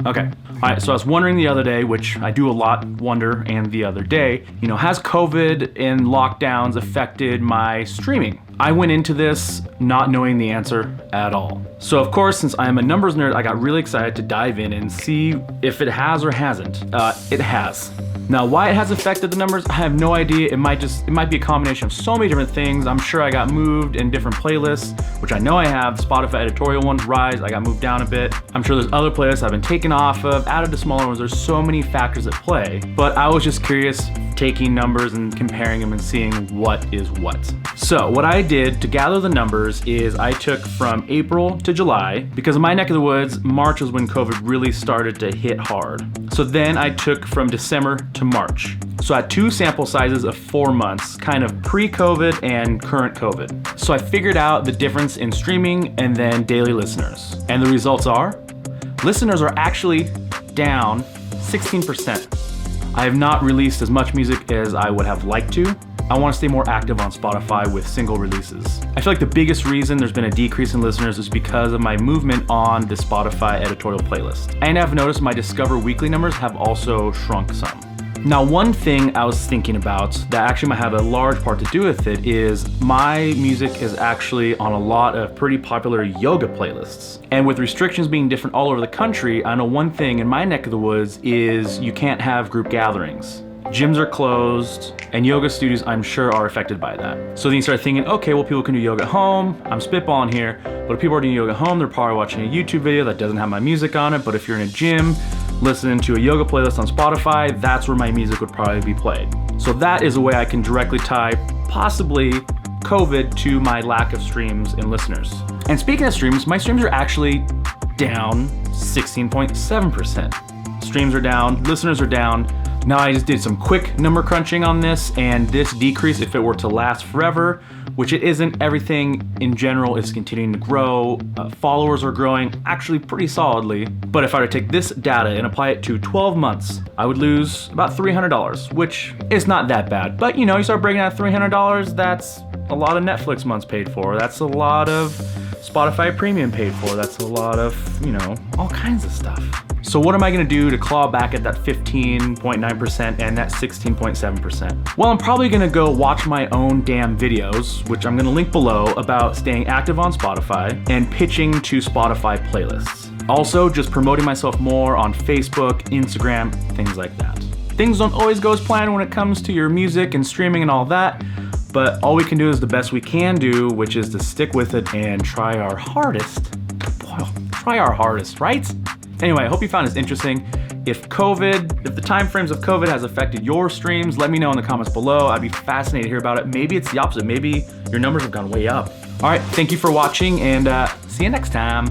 Okay. All right, so I was wondering the other day, which I do a lot wonder, and the other day, has COVID and lockdowns affected my streaming? I went into this not knowing the answer at all. So of course, since I am a numbers nerd, I got really excited to dive in and see if it has or hasn't. It has. Now, why it has affected the numbers, I have no idea. It might be a combination of so many different things. I'm sure I got moved in different playlists, which I know I have. Spotify editorial ones, Rise, I got moved down a bit. I'm sure there's other playlists I've been taken off of, added to smaller ones. There's so many factors at play, but I was just curious, taking numbers and comparing them and seeing what is what. So what I did to gather the numbers is I took from April to July, because in my neck of the woods, March was when COVID really started to hit hard. So then I took from December to March. So I had 2 sample sizes of 4 months, kind of pre-COVID and current COVID. So I figured out the difference in streaming and then daily listeners. And the results are, listeners are actually down 16%. I have not released as much music as I would have liked to. I want to stay more active on Spotify with single releases. I feel like the biggest reason there's been a decrease in listeners is because of my movement on the Spotify editorial playlist. And I've noticed my Discover weekly numbers have also shrunk some. Now, one thing I was thinking about that actually might have a large part to do with it is my music is actually on a lot of pretty popular yoga playlists. And with restrictions being different all over the country, I know one thing in my neck of the woods is you can't have group gatherings. Gyms are closed, and yoga studios, I'm sure, are affected by that. So then you start thinking, okay, well, people can do yoga at home. I'm spitballing here, but if people are doing yoga at home, they're probably watching a YouTube video that doesn't have my music on it. But if you're in a gym, listening to a yoga playlist on Spotify, that's where my music would probably be played. So that is a way I can directly tie possibly COVID to my lack of streams and listeners. And speaking of streams, my streams are actually down 16.7%. Streams are down, listeners are down. Now I just did some quick number crunching on this, and this decrease, if it were to last forever, which it isn't, everything in general is continuing to grow. Followers are growing actually pretty solidly. But if I were to take this data and apply it to 12 months, I would lose about $300, which is not that bad. But you start breaking out $300, that's a lot of Netflix months paid for. That's a lot of Spotify Premium paid for. That's a lot of, all kinds of stuff. So what am I gonna do to claw back at that 15.9% and that 16.7%? Well, I'm probably gonna go watch my own damn videos, which I'm gonna link below, about staying active on Spotify and pitching to Spotify playlists. Also, just promoting myself more on Facebook, Instagram, things like that. Things don't always go as planned when it comes to your music and streaming and all that, but all we can do is the best we can do, which is to stick with it and try our hardest. Well, try our hardest, right? Anyway, I hope you found this interesting. If the time frames of COVID has affected your streams, let me know in the comments below. I'd be fascinated to hear about it. Maybe it's the opposite. Maybe your numbers have gone way up. All right, thank you for watching, and see you next time.